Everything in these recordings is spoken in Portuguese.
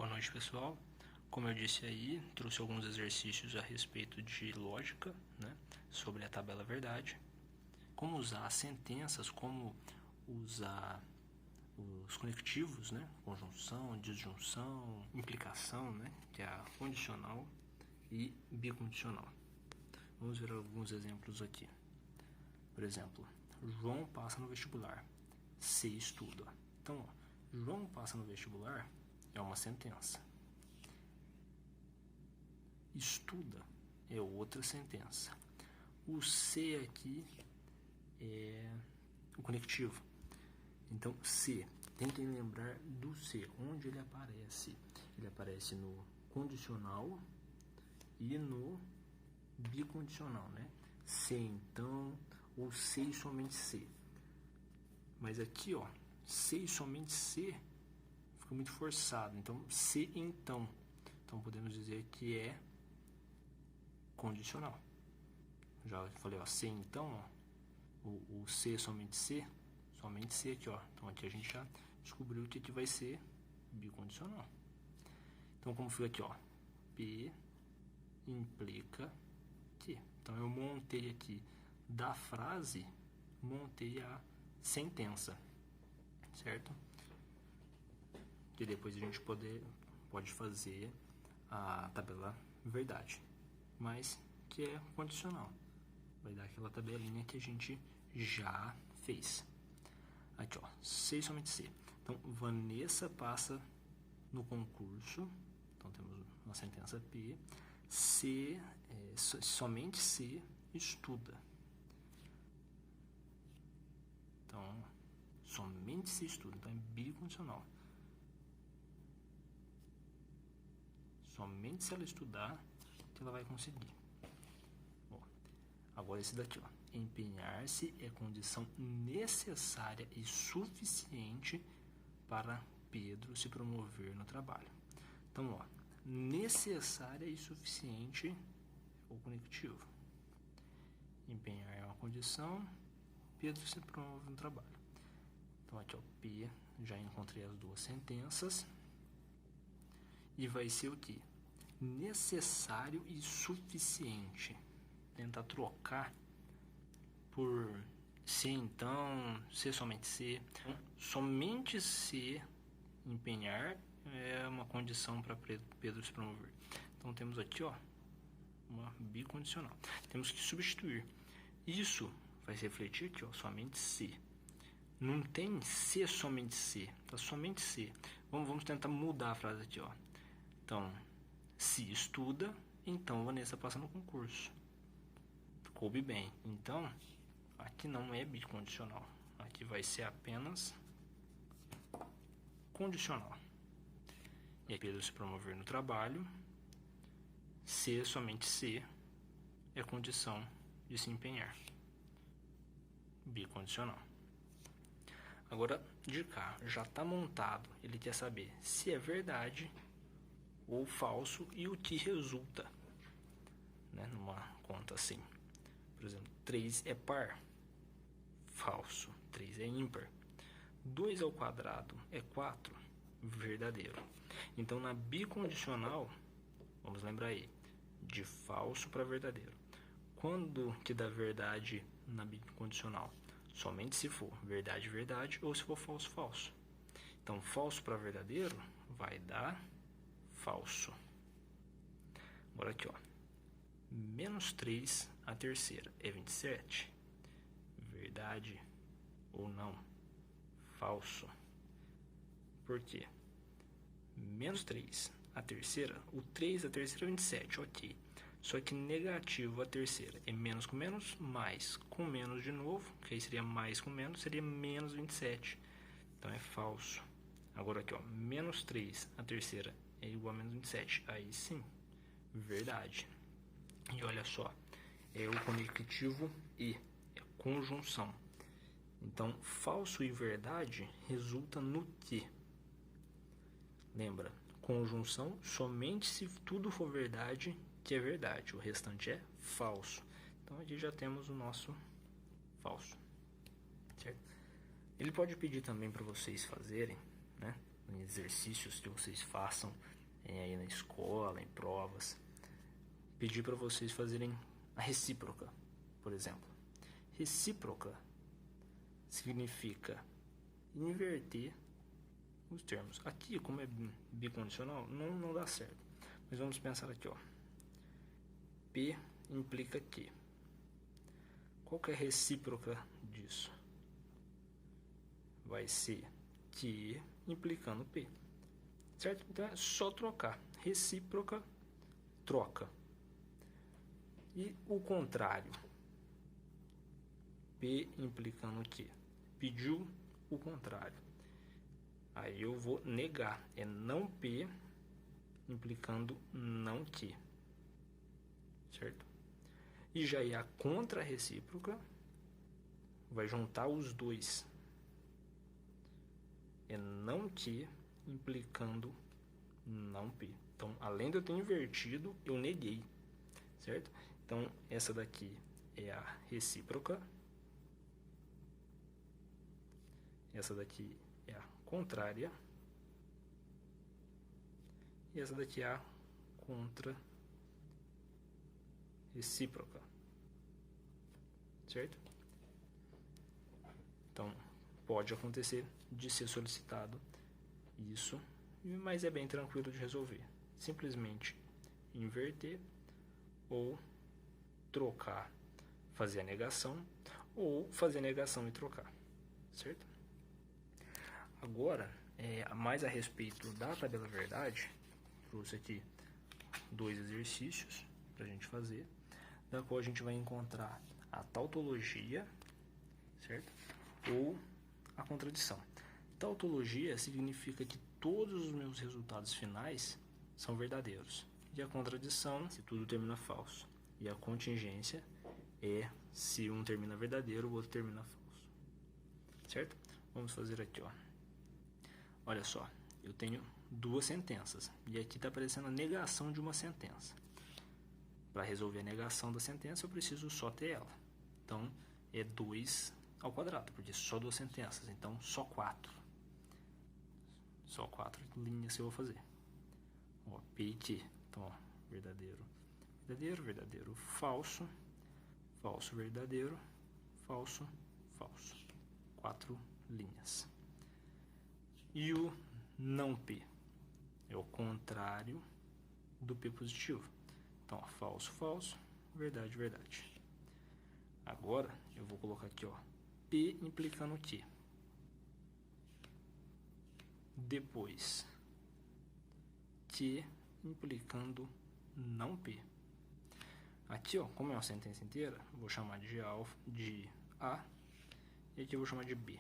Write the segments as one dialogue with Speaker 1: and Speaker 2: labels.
Speaker 1: Boa noite, pessoal. Como eu disse aí, trouxe alguns exercícios a respeito de lógica, né, sobre a tabela verdade. Como usar as sentenças, como usar os conectivos, né, conjunção, disjunção, implicação, né, que é a condicional e bicondicional. Vamos ver alguns exemplos aqui. Por exemplo, João passa no vestibular. Se estuda. Então, João passa no vestibular é uma sentença. Estuda é outra sentença. O se aqui é o conectivo. Então, se, tentem lembrar do se, onde ele aparece. Ele aparece no condicional e no bicondicional, né? Se então, ou se e somente se. Mas aqui, ó, se e somente se fica muito forçado. Então, se então. Então, podemos dizer que é condicional. Já falei, ó, se então, ó, o se somente se aqui, ó. Então, aqui a gente já descobriu que aqui vai ser bicondicional. Então, como fica aqui, ó, P implica que. Então, eu montei aqui da frase, montei a sentença, certo? Que depois a gente pode fazer a tabela verdade, mas que é condicional. Vai dar aquela tabelinha que a gente já fez. Aqui, ó, se e somente se. Então, Vanessa passa no concurso. Então, temos uma sentença P. Se, somente se estuda. Então, somente se estuda. Então, é bicondicional. Somente se ela estudar que ela vai conseguir. Bom, agora esse daqui, ó. Empenhar-se é condição necessária e suficiente para Pedro se promover no trabalho. Então, ó, necessária e suficiente é o conectivo. Empenhar é uma condição, Pedro se promove no trabalho. Então, aqui, ó, P, já encontrei as duas sentenças. E vai ser o que? Necessário e suficiente. Tentar trocar por se então, se somente se. Somente se empenhar é uma condição para Pedro se promover. Então temos aqui, ó, uma bicondicional. Temos que substituir. Isso vai se refletir aqui, ó, somente se. Não tem se somente se, tá somente se. Vamos tentar mudar a frase aqui, ó. Então, se estuda, então Vanessa passa no concurso. Coube bem. Então, aqui não é bicondicional. Aqui vai ser apenas condicional. E aí Pedro se promover no trabalho. Se, somente se, é condição de se empenhar. Bicondicional. Agora, de cá, já está montado. Ele quer saber se é verdade ou falso e o que resulta, né, numa conta assim. Por exemplo, 3 é par, falso. 3 é ímpar. 2 ao quadrado é 4, verdadeiro. Então, na bicondicional, vamos lembrar aí, de falso para verdadeiro. Quando que dá verdade na bicondicional? Somente se for verdade, verdade, ou se for falso, falso. Então, falso para verdadeiro vai dar falso. Agora aqui, ó. Menos 3 a terceira é 27. Verdade ou não? Falso. Por quê? Menos 3 a terceira, o 3 a terceira é 27, ok. Só que negativo a terceira é menos com menos, mais com menos de novo, que aí seria mais com menos, seria menos 27. Então é falso. Agora aqui, ó, menos 3 a terceira é igual a menos 27. Aí sim, verdade. E olha só, é o conectivo e, é conjunção. Então, falso e verdade resulta no que? Lembra, conjunção somente se tudo for verdade, que é verdade. O restante é falso. Então, aqui já temos o nosso falso. Certo? Ele pode pedir também para vocês fazerem, né, em exercícios que vocês façam aí na escola, em provas, pedir para vocês fazerem a recíproca, por exemplo. Recíproca significa inverter os termos. Aqui, como é bicondicional, não dá certo. Mas vamos pensar aqui, ó. P implica Q. Qual que é a recíproca disso? Vai ser Q implicando P. Certo? Então é só trocar. Recíproca, troca. E o contrário. P implicando Q. Pediu o contrário. Aí eu vou negar. É não P implicando não Q. Certo? E já é a contra-recíproca. Vai juntar os dois. É não Q implicando não P. Então, além de eu ter invertido, eu neguei. Certo? Então, essa daqui é a recíproca. Essa daqui é a contrária. E essa daqui é a contra-recíproca. Certo? Então, pode acontecer de ser solicitado isso, mas é bem tranquilo de resolver. Simplesmente inverter ou trocar, fazer a negação, ou fazer a negação e trocar. Certo? Agora, mais a respeito da tabela verdade, trouxe aqui 2 exercícios para a gente fazer, da qual a gente vai encontrar a tautologia, certo? Ou a contradição. Tautologia significa que todos os meus resultados finais são verdadeiros. E a contradição, se tudo termina falso. E a contingência é se um termina verdadeiro, o outro termina falso. Certo? Vamos fazer aqui, ó. Olha só, eu tenho 2 sentenças. E aqui está aparecendo a negação de uma sentença. Para resolver a negação da sentença, eu preciso só ter ela. Então, é 2 ao quadrado, porque só 2 sentenças. Então, só 4. Só 4 linhas que eu vou fazer. Ó, P e Q. Então, ó, verdadeiro, verdadeiro, verdadeiro, falso, falso, verdadeiro, falso, falso. 4 linhas. E o não P é o contrário do P positivo. Então, ó, falso, falso, verdade, verdade. Agora, eu vou colocar aqui, ó, P implicando Q. Depois, Q implicando não P. Aqui, ó, como é uma sentença inteira, eu vou chamar de alfa, de A, e aqui eu vou chamar de B.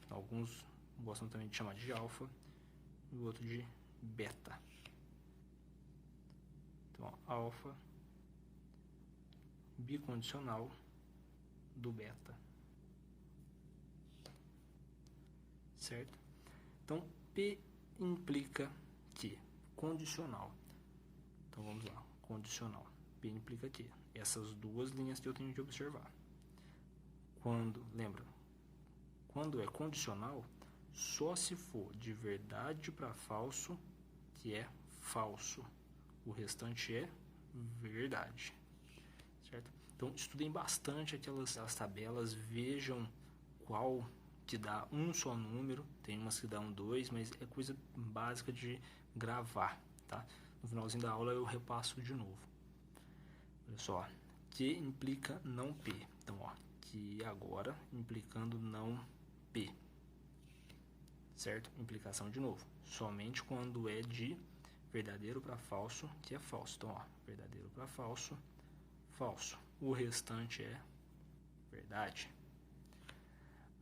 Speaker 1: Alguns gostam também de chamar de alfa e o outro de beta. Então, ó, alfa bicondicional do beta. Certo? Então, P implica Q. Condicional. Então, vamos lá. Condicional. P implica Q. Essas 2 linhas que eu tenho que observar. Lembra? Quando é condicional, só se for de verdade para falso, que é falso. O restante é verdade. Certo? Então, estudem bastante aquelas tabelas, vejam qual que dá um só número, tem umas que dão 2, mas é coisa básica de gravar, tá? No finalzinho da aula eu repasso de novo. Olha só, Q implica não P. Então, ó, Q agora implicando não P. Certo? Implicação de novo. Somente quando é de verdadeiro para falso, que é falso. Então, ó, verdadeiro para falso, falso. O restante é verdade.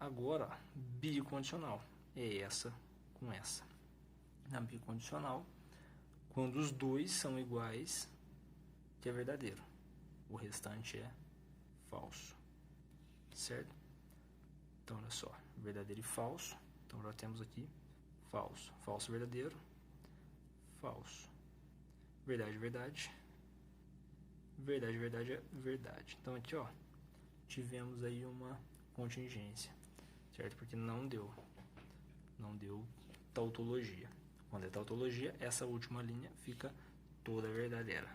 Speaker 1: Agora, bicondicional. É essa com essa. Na bicondicional, quando os 2 são iguais, que é verdadeiro. O restante é falso. Certo? Então, olha só. Verdadeiro e falso. Então, já temos aqui falso. Falso, verdadeiro. Falso. Verdade, verdade. Verdade, verdade é verdade. Então, aqui, ó, tivemos aí uma contingência. Certo? Porque não deu. não deu tautologia. Quando é tautologia, essa última linha fica toda verdadeira.